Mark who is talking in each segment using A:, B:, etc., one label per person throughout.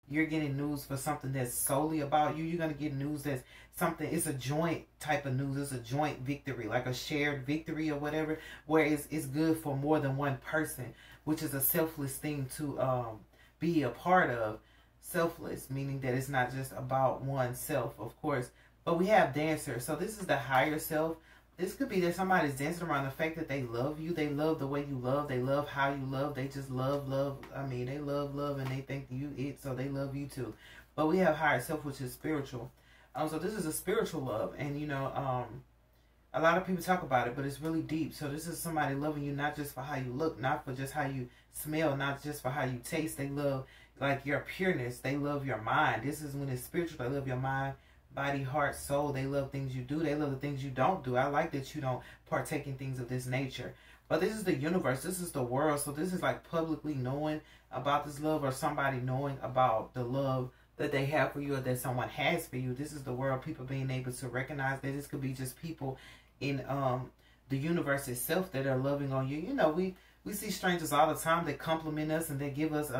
A: you're getting news for something that's solely about you. You're going to get news that's something, it's a joint type of news. It's a joint victory, like a shared victory or whatever, where it's good for more than one person, which is a selfless thing to be a part of. Selfless, meaning that it's not just about oneself, of course. But we have Dancer. So this is the higher self. This could be that somebody's dancing around the fact that they love you. They love the way you love. They love how you love. They just love. I mean, they love and they think you it, so they love you too. But we have higher self, which is spiritual. So this is a spiritual love. And, you know, a lot of people talk about it, but it's really deep. So this is somebody loving you not just for how you look, not for just how you smell, not just for how you taste. They love, like, your pureness. They love your mind. This is when it's spiritual. They love your mind, body, heart, soul. They love things you do. They love the things you don't do. I like that you don't partake in things of this nature. But this is the universe. This is the world. So this is like publicly knowing about this love, or somebody knowing about the love that they have for you, or that someone has for you. This is the world. People being able to recognize that this could be just people in the universe itself that are loving on you. You know, we see strangers all the time that compliment us and they give us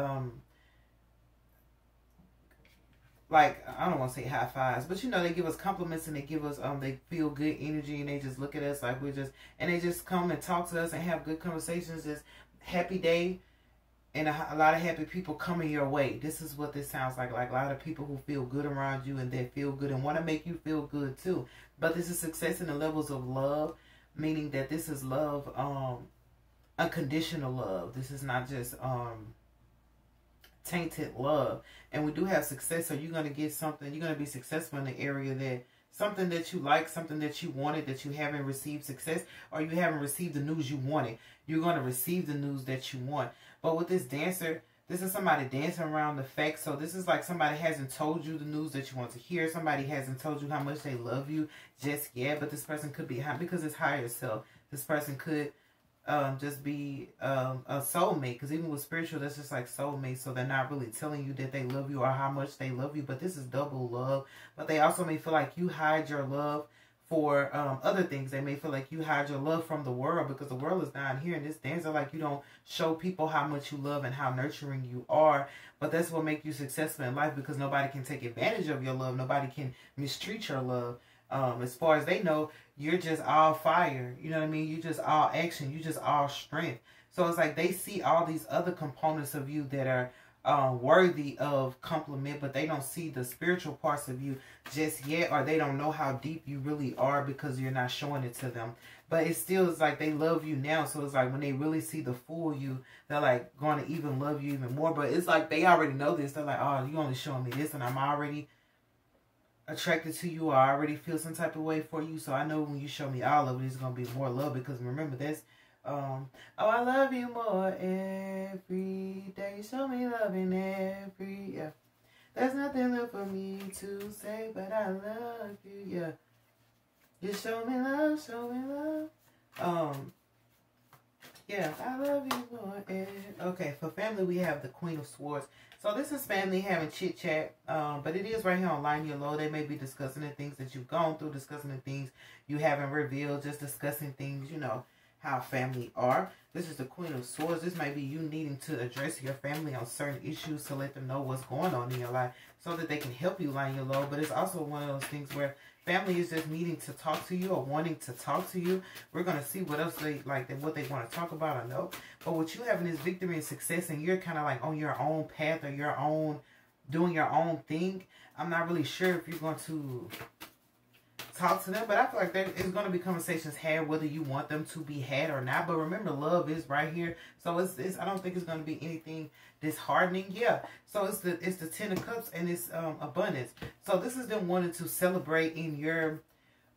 A: like, I don't want to say high fives, but you know, they give us compliments and they give us, they feel good energy, and they just look at us like we're just, and they just come and talk to us and have good conversations. Just happy day, and a lot of happy people coming your way. This is what this sounds like a lot of people who feel good around you, and they feel good and want to make you feel good too. But this is success in the levels of love, meaning that this is love, unconditional love. This is not just, tainted love. And we do have success, so you're going to get something. You're going to be successful in the area that something that you like, something that you wanted, that you haven't received success, or you haven't received the news you wanted. You're going to receive the news that you want. But with this Dancer, this is somebody dancing around the fact. So this is like somebody hasn't told you the news that you want to hear. Somebody hasn't told you how much they love you just yet. But this person could be high, because it's higher self. This person could just be a soulmate, because even with spiritual, that's just like soulmate. So they're not really telling you that they love you or how much they love you, but this is double love. But they also may feel like you hide your love for other things. They may feel like you hide your love from the world, because the world is down here, and this Dancer, like, you don't show people how much you love and how nurturing you are. But that's what makes you successful in life, because nobody can take advantage of your love. Nobody can mistreat your love. As far as they know, you're just all fire. You know what I mean? You just all action. You just all strength. So it's like they see all these other components of you that are worthy of compliment, but they don't see the spiritual parts of you just yet, or they don't know how deep you really are because you're not showing it to them. But it still is like they love you now. So it's like when they really see the full you, they're like going to even love you even more. But it's like they already know this. They're like, oh, you only showing me this, and I'm already attracted to you, or I already feel some type of way for you. So I know when you show me all of it, it's going to be more love, because remember that's, oh, I love you more every day. Show me loving every, yeah. There's nothing left for me to say, but I love you, yeah. Just show me love, show me love. Yeah, I love you more. Okay, for family, we have the Queen of Swords. So this is family having chit-chat, but it is right here on Line Your Low. They may be discussing the things that you've gone through, discussing the things you haven't revealed, just discussing things, you know, how family are. This is the Queen of Swords. This might be you needing to address your family on certain issues to let them know what's going on in your life so that they can help you line your low. But it's also one of those things where family is just needing to talk to you or wanting to talk to you. We're going to see what else they like, what they want to talk about, I know. But what you having is victory and success, and you're kind of like on your own path or your own, doing your own thing. I'm not really sure if you're going to talk to them, but I feel like there is going to be conversations had whether you want them to be had or not. But remember, love is right here, so it's I don't think it's going to be anything disheartening. Yeah, so it's the Ten of Cups, and it's abundance. So this is them wanting to celebrate in your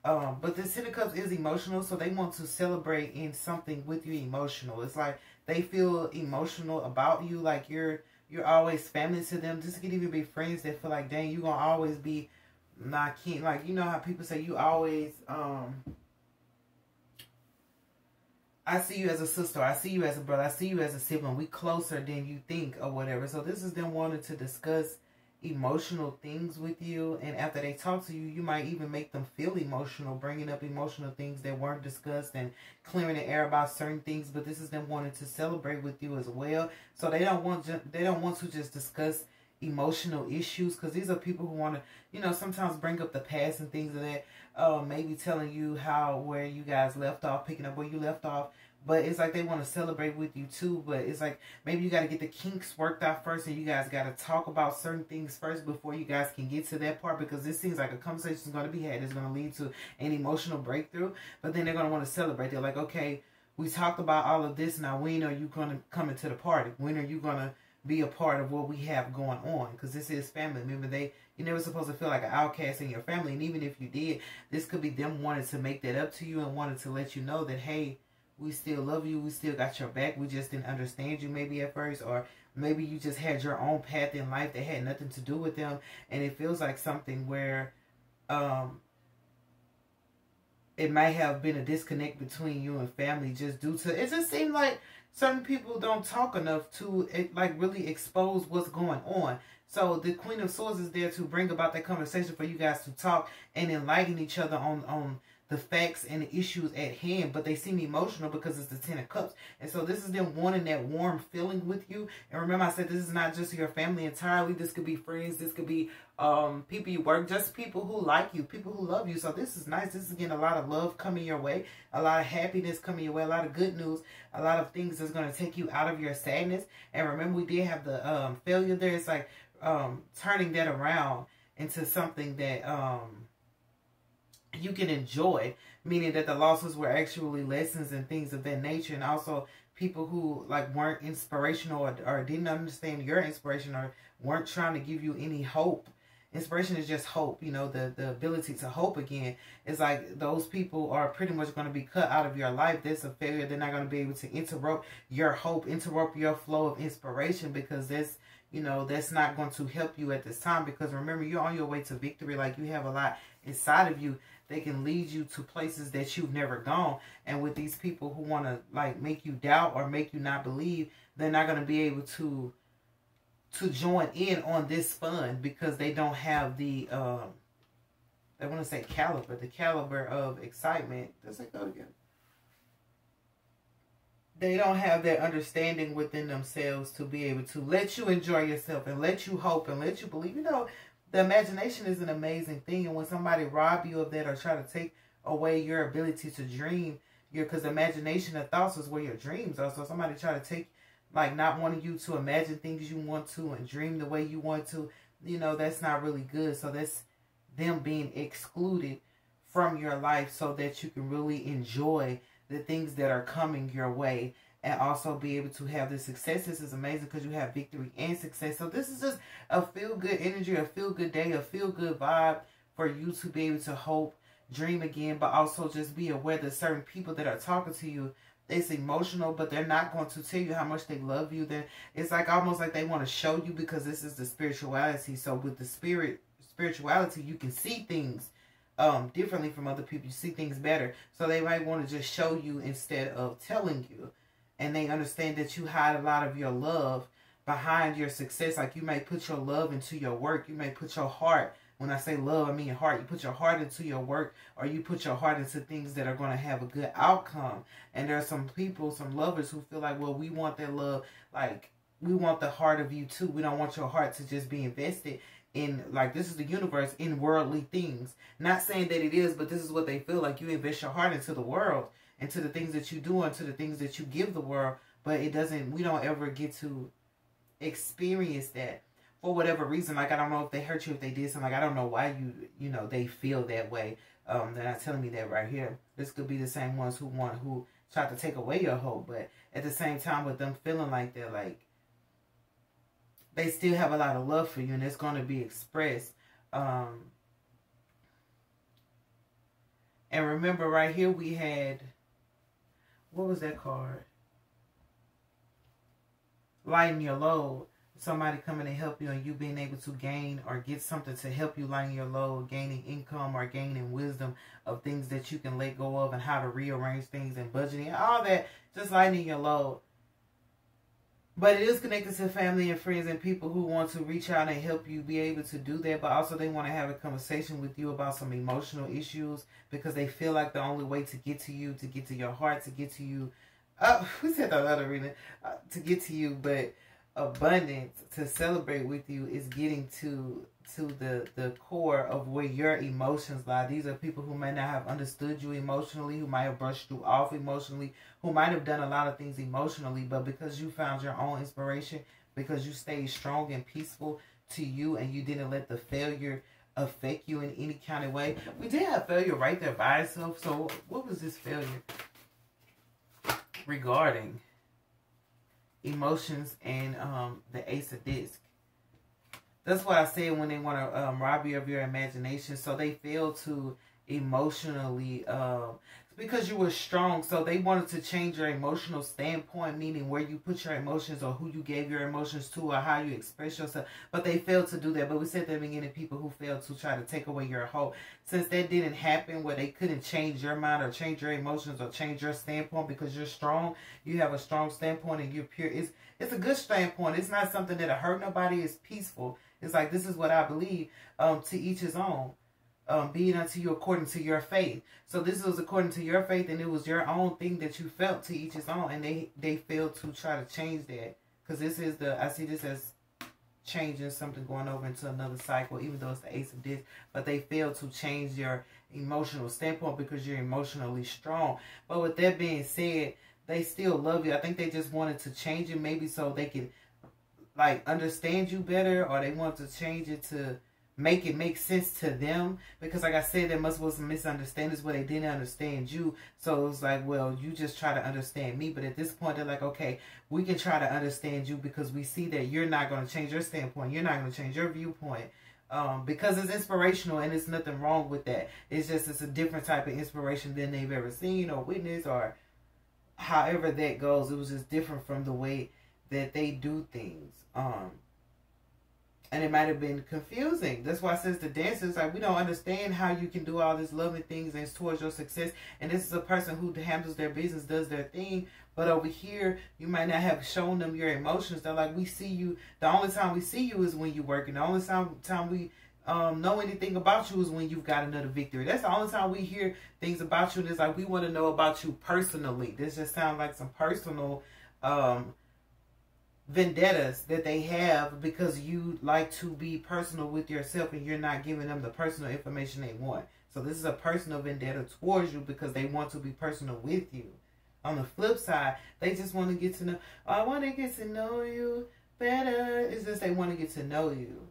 A: but the Ten of Cups is emotional, so they want to celebrate in something with you emotional. It's like they feel emotional about you, like you're always family to them. This could even be friends that feel like, dang, you're gonna always be not kin, like, you know how people say you always I see you as a sister, I see you as a brother, I see you as a sibling, we closer than you think or whatever. So this is them wanting to discuss emotional things with you, and after they talk to you, you might even make them feel emotional, bringing up emotional things that weren't discussed and clearing the air about certain things. But this is them wanting to celebrate with you as well. So they don't want to just discuss emotional issues, because these are people who want to, you know, sometimes bring up the past and things of that, maybe telling you where you guys left off, picking up where you left off. But it's like they want to celebrate with you too. But it's like maybe you got to get the kinks worked out first, and you guys got to talk about certain things first before you guys can get to that part, because this seems like a conversation is going to be had. It's going to lead to an emotional breakthrough. But then they're going to want to celebrate. They're like, okay, we talked about all of this. Now, when are you going to come into the party? When are you going to be a part of what we have going on? Because this is family. Remember, you're never supposed to feel like an outcast in your family. And even if you did, this could be them wanting to make that up to you and wanting to let you know that, hey, we still love you. We still got your back. We just didn't understand you maybe at first. Or maybe you just had your own path in life that had nothing to do with them. And it feels like something where it might have been a disconnect between you and family just due to, it just seemed like certain people don't talk enough to like really expose what's going on. So the Queen of Swords is there to bring about that conversation for you guys to talk and enlighten each other on the facts and the issues at hand. But they seem emotional because it's the Ten of Cups. And so this is them wanting that warm feeling with you. And remember, I said this is not just your family entirely. This could be friends. This could be people you work, just people who like you, people who love you. So this is nice. This is getting a lot of love coming your way, a lot of happiness coming your way, a lot of good news, a lot of things that's going to take you out of your sadness. And remember, we did have the failure there. It's like turning that around into something that you can enjoy, meaning that the losses were actually lessons and things of that nature. And also people who like weren't inspirational or didn't understand your inspiration or weren't trying to give you any hope. Inspiration is just hope, you know, the ability to hope again. It's like those people are pretty much going to be cut out of your life. That's a failure. They're not going to be able to interrupt your hope, interrupt your flow of inspiration, because that's, you know, that's not going to help you at this time. Because remember, you're on your way to victory. Like, you have a lot inside of you that can lead you to places that you've never gone. And with these people who want to like make you doubt or make you not believe, they're not going to be able to join in on this fun, because they don't have the I want to say the caliber of excitement. Does it go together? They don't have that understanding within themselves to be able to let you enjoy yourself and let you hope and let you believe. You know, the imagination is an amazing thing. And when somebody rob you of that or try to take away your ability to dream, because imagination and thoughts is where your dreams are. So somebody try to take, like, not wanting you to imagine things you want to and dream the way you want to, you know, that's not really good. So that's them being excluded from your life so that you can really enjoy the things that are coming your way and also be able to have the success. This is amazing because you have victory and success. So this is just a feel-good energy, a feel-good day, a feel-good vibe for you to be able to hope, dream again, but also just be aware that certain people that are talking to you, it's emotional, but they're not going to tell you how much they love you. Then it's like almost like they want to show you, because this is the spirituality. So with the spirituality, you can see things differently from other people. You see things better. So they might want to just show you instead of telling you. And they understand that you hide a lot of your love behind your success. Like, you may put your love into your work. You may put your heart. When I say love, I mean heart. You put your heart into your work, or you put your heart into things that are going to have a good outcome. And there are some people, some lovers who feel like, well, we want that love. Like, we want the heart of you too. We don't want your heart to just be invested in, like, this is the universe, in worldly things. Not saying that it is, but this is what they feel like. You invest your heart into the world, into the things that you do, into the things that you give the world. But it doesn't, we don't ever get to experience that. For whatever reason, like, I don't know if they hurt you, if they did something. Like, I don't know why you know, they feel that way. They're not telling me that right here. This could be the same ones who tried to take away your hope. But at the same time, with them feeling like they're like, they still have a lot of love for you, and it's going to be expressed. And remember, right here we had, what was that card? Lighten your load. Somebody coming to help you, and you being able to gain or get something to help you lighten your load, gaining income or gaining wisdom of things that you can let go of and how to rearrange things and budgeting, all that, just lightening your load. But it is connected to family and friends and people who want to reach out and help you be able to do that. But also they want to have a conversation with you about some emotional issues, because they feel like the only way to get to you, to get to your heart, to get to you, we said that other reading, to get to you, but abundance to celebrate with you is getting to the core of where your emotions lie. These are people who may not have understood you emotionally, who might have brushed you off emotionally, who might have done a lot of things emotionally, but because you found your own inspiration, because you stayed strong and peaceful to you, and you didn't let the failure affect you in any kind of way. We did have failure right there by itself. So what was this failure regarding? Emotions and the Ace of Discs. That's why I said when they want to rob you of your imagination. So they fail to emotionally, because you were strong. So they wanted to change your emotional standpoint, meaning where you put your emotions or who you gave your emotions to or how you express yourself. But they failed to do that. But we said at the beginning, people who failed to try to take away your hope. Since that didn't happen, where they couldn't change your mind or change your emotions or change your standpoint because you're strong, you have a strong standpoint and you're pure. It's a good standpoint. It's not something that'll hurt nobody. It's peaceful. It's like, this is what I believe, to each his own. Be it unto you according to your faith. So this was according to your faith, and it was your own thing that you felt, to each his own. And they failed to try to change that. Because this is I see this as changing something, going over into another cycle, even though it's the Ace of Discs. But they failed to change your emotional standpoint because you're emotionally strong. But with that being said, they still love you. I think they just wanted to change it maybe so they could like understand you better, or they wanted to change it to make it make sense to them, because like I said, there must be some misunderstandings where they didn't understand you. So it was like, well, you just try to understand me. But at this point, they're like, okay, we can try to understand you because we see that you're not going to change your standpoint. You're not going to change your viewpoint, because it's inspirational, and there's nothing wrong with that. It's just, it's a different type of inspiration than they've ever seen or witnessed, or however that goes. It was just different from the way that they do things. And it might have been confusing. That's why it says the dancers, like, we don't understand how you can do all this loving things and it's towards your success. And this is a person who handles their business, does their thing. But over here, you might not have shown them your emotions. They're like, we see you. The only time we see you is when you're working. The only time we know anything about you is when you've got another victory. That's the only time we hear things about you. And it's like, we want to know about you personally. This just sounds like some personal vendettas that they have, because you like to be personal with yourself and you're not giving them the personal information they want. So this is a personal vendetta towards you because they want to be personal with you. On the flip side, they just want to get to know, oh, I want to get to know you better. It's just they want to get to know you.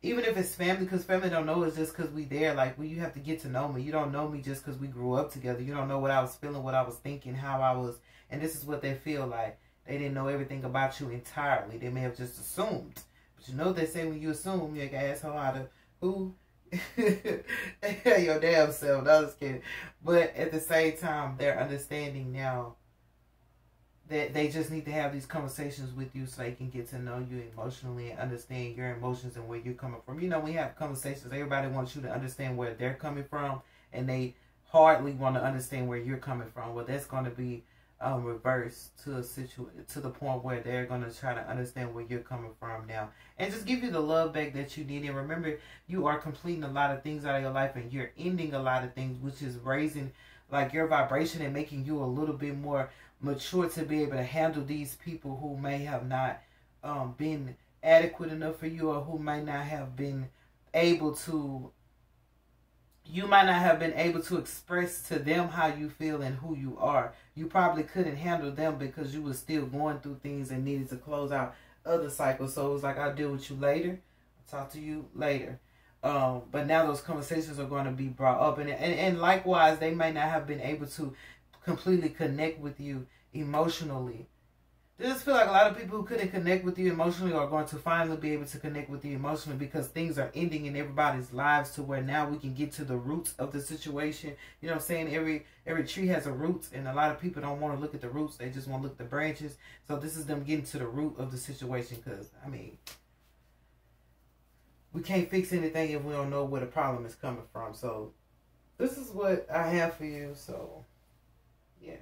A: Even if it's family, because family don't know us just because we there. Like, well, you have to get to know me. You don't know me just because we grew up together. You don't know what I was feeling, what I was thinking, how I was. And this is what they feel like. They didn't know everything about you entirely. They may have just assumed. But you know what they say when you assume, you're like, asshole out of who? Your damn self. No, I was kidding. But at the same time, they're understanding now that they just need to have these conversations with you so they can get to know you emotionally and understand your emotions and where you're coming from. You know, when you have conversations, everybody wants you to understand where they're coming from, and they hardly want to understand where you're coming from. Well, that's going to be reverse to the point where they're going to try to understand where you're coming from now, and just give you the love back that you need. And remember, you are completing a lot of things out of your life, and you're ending a lot of things, which is raising like your vibration and making you a little bit more mature to be able to handle these people who may have not been adequate enough for you, or who might not have been able to, you might not have been able to express to them how you feel and who you are. You probably couldn't handle them because you were still going through things and needed to close out other cycles. So it was like, I'll deal with you later. I'll talk to you later. But now those conversations are going to be brought up. And likewise, they may not have been able to completely connect with you emotionally. I just feel like a lot of people who couldn't connect with you emotionally are going to finally be able to connect with you emotionally, because things are ending in everybody's lives to where now we can get to the roots of the situation. You know what I'm saying? Every tree has a root, and a lot of people don't want to look at the roots. They just want to look at the branches. So this is them getting to the root of the situation, because, I mean, we can't fix anything if we don't know where the problem is coming from. So this is what I have for you. So, yeah.